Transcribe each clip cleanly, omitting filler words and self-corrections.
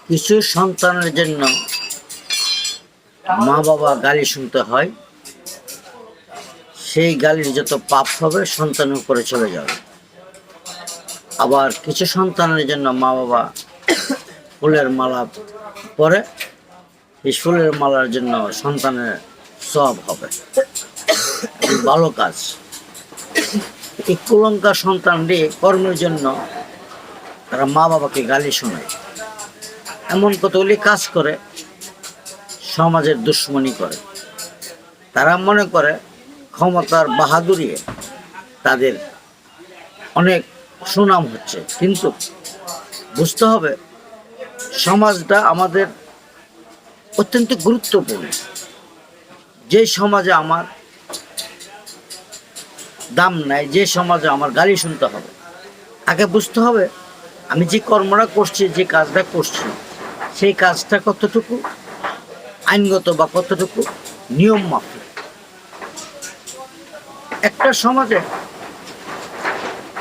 কিছু সন্তানের জন্য মা বাবা গালি শুনতে হয়, সেই গালির যত পাপ হবে সন্তানের উপরে চলে যাবে। আবার কিছু সন্তানের জন্য মা বাবা ফুলের মালা পরে, এই ফুলের মালার জন্য সন্তানের সওয়াব হবে, ভালো কাজ। এই কুলঙ্কার সন্তানটি কর্মের জন্য তারা মা বাবাকে গালি শোনায়, এমন কতগুলি কাজ করে, সমাজের দুশ্মনী করে। তারা মনে করে ক্ষমতার বাহাদুরিয়ে তাদের অনেক সুনাম হচ্ছে, কিন্তু বুঝতে হবে সমাজটা আমাদের অত্যন্ত গুরুত্বপূর্ণ। যে সমাজে আমার দাম নাই, যে সমাজে আমার গালি শুনতে হবে, আগে বুঝতে হবে আমি যে কর্মটা করছি, যে কাজটা করছি, সেই কাজটা কতটুকু আইনগত বা কতটুকু নিয়ম মাফিক। একটা সমাজে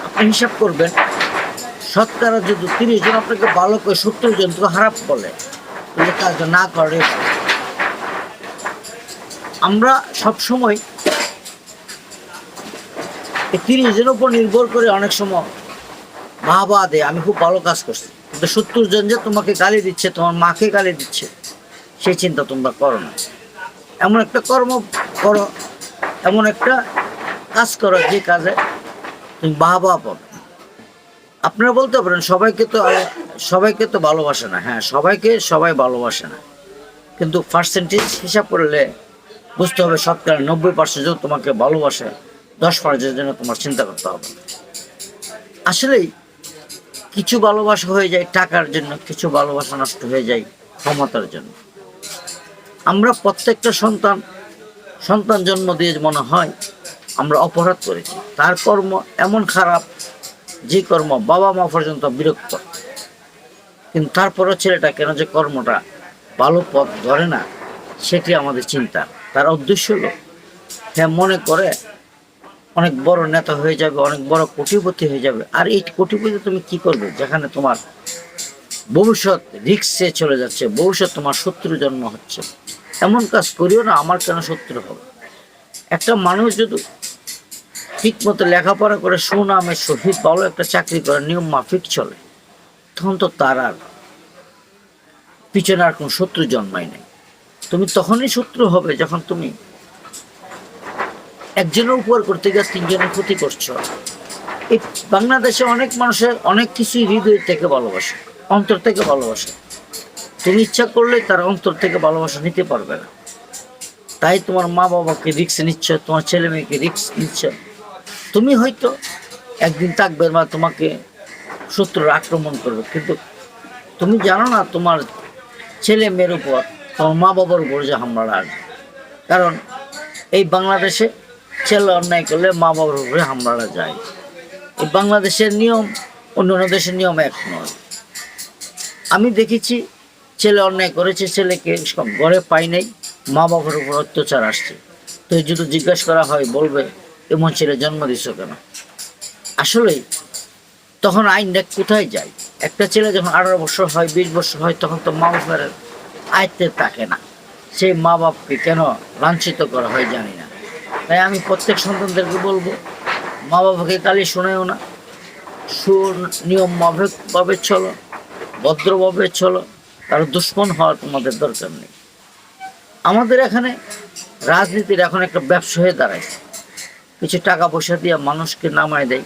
আপনি হিসাব করবেন, শতকরা যদি 30 জন আপনাকে ভালো করে 70 জন তো খারাপ বলে, তাহলে কাজটা না করে। আমরা সবসময় এই 30 জনের উপর নির্ভর করে অনেক সময় বাহবা দেয় আমি খুব ভালো কাজ করছি, কিন্তু 70 জন যে তোমাকে গালি দিচ্ছে, তোমার মাকে গালি দিচ্ছে, সেই চিন্তা তোমরা করো না। এমন একটা কর্ম করো, এমন একটা কাজ করো যে কাজে তুমি বাহবা পাবে। আপনারা বলতে পারেন সবাইকে তো ভালোবাসে না। হ্যাঁ, সবাইকে সবাই ভালোবাসে না, কিন্তু পার্সেন্টেজ হিসাব করলে বুঝতে হবে শতকরা 90% যদি তোমাকে ভালোবাসে, 10% জন্য তোমার চিন্তা করতে হবে। আসলেই কিছু ভালোবাসা হয়ে যায় টাকার জন্য, কিছু ভালোবাসা নষ্ট হয়ে যায় ক্ষমতার জন্য। আমরা প্রত্যেকটা সন্তান জন্ম দিয়ে মনে হয় আমরা অপরাধ করেছি। তার কর্ম এমন খারাপ, যে কর্ম বাবা মা পর্যন্ত বিরক্ত, কিন্তু তারপরও ছেলেটা কেন যে কর্মটা ভালো পথ ধরে না, সেটি আমাদের চিন্তা। তার উদ্দেশ্য হলো হ্যাঁ, মনে করে অনেক বড় নেতা হয়ে যাবে, অনেক বড় কোটিপতি হয়ে যাবে। আর এই কোটিপতি তুমি কি করবে, যেখানে তোমার ভবিষ্যৎ রিস্কে চলে যাচ্ছে, ভবিষ্যৎ তোমার শত্রু জন্ম হচ্ছে। এমন কাজ করিও না আমার কেন শত্রু হবে। একটা মানুষ যদি ঠিক মতো লেখাপড়া করে সুনামের সহিত ভালো একটা চাকরি করে, নিয়ম মাফিক চলে, তখন তো তার আর পিছনে আর কোনো শত্রু জন্মায় নাই। তুমি তখনই শত্রু হবে যখন তুমি একজনের উপর করতে গিয়ে 3 জনের ক্ষতি করছো। এই বাংলাদেশে অনেক মানুষের অনেক কিছুই হৃদয় থেকে ভালোবাসে, অন্তর থেকে ভালোবাসে। তুমি ইচ্ছা করলে তার অন্তর থেকে ভালোবাসা নিতে পারবে না। তাই তোমার মা বাবাকে রিস্ক নিচ্ছ, তোমার ছেলে মেয়েকে রিস্ক নিচ্ছ। তুমি হয়তো একদিন থাকবে বা তোমাকে শত্রুরা আক্রমণ করবে, কিন্তু তুমি জানো না তোমার ছেলে মেয়ের উপর, তোমার মা বাবার উপর যে হামলা আসবে। কারণ এই বাংলাদেশে ছেলে অন্যায় করলে মা বাবার উপরে হামলাটা যায়। এই বাংলাদেশের নিয়ম অন্যান্য দেশের নিয়ম এক নয়। আমি দেখেছি ছেলে অন্যায় করেছে, ছেলেকে ঘরে পাই নাই, মা বাবার উপর অত্যাচার আসছে। তো যদি জিজ্ঞাসা করা হয়, বলবে এমন ছেলে জন্ম দিচ্ছ কেন। আসলেই তখন আইনটা কোথায় যায়? একটা ছেলে যখন 18 বছর হয়, 20 বছর হয়, তখন তো মা বাবার আয়ত্তে থাকে না। সেই মা বাপকে কেন লাঞ্ছিত করা হয় জানি না। তাই আমি প্রত্যেক সন্তানদেরকে বলবো, মা বাবাকে গালি শোনায়ও না, নিয়ম মাফিকভাবে চলো, ভদ্রভাবে চলো। কারো দুশ্মন হওয়ার তোমাদের দরকার নেই। আমাদের এখানে রাজনীতির এখন একটা ব্যবসা হয়ে দাঁড়াইছে। কিছু টাকা পয়সা দিয়ে মানুষকে নামায় দেয়,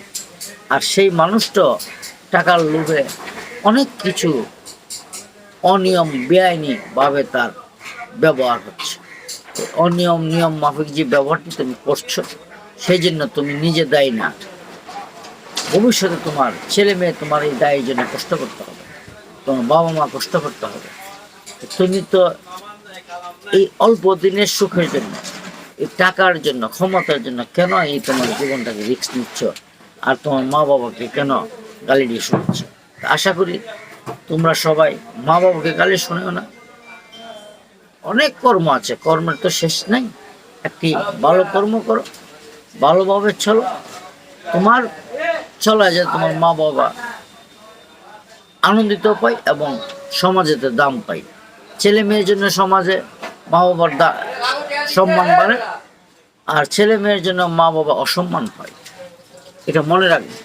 আর সেই মানুষটা টাকার লোভে অনেক কিছু অনিয়ম বেআইনিভাবে তার ব্যবহার হচ্ছে। নিয়ম মাফিক যে ব্যবহারটি তুমি করছো, সেই জন্য তুমি নিজে দায়ী না। ভবিষ্যতে তোমার ছেলে মেয়ে তোমার এই দায়ের জন্য কষ্ট করতে হবে, তোমার বাবা মা কষ্ট করতে হবে। তুমি তো এই অল্প দিনের সুখের জন্য, এই টাকার জন্য, ক্ষমতার জন্য কেন এই তোমার জীবনটাকে রিস্ক নিচ্ছ, আর তোমার মা বাবাকে কেন গালি দিয়ে শোনাচ্ছ? আশা করি তোমরা সবাই মা বাবাকে গালি শোনেও না। অনেক কর্ম আছে, কর্মের তো শেষ নাই। একটি ভালো কর্ম করো, ভালোভাবে চলো। তোমার চলা যে তোমার মা বাবা আনন্দিত পাই এবং সমাজেতে দাম পাই। ছেলে মেয়ের জন্য সমাজে মা বাবার সম্মান বাড়ে, আর ছেলে মেয়ের জন্য মা বাবা অসম্মান পায়। এটা মনে রাখবে।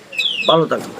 ভালো থাকবে।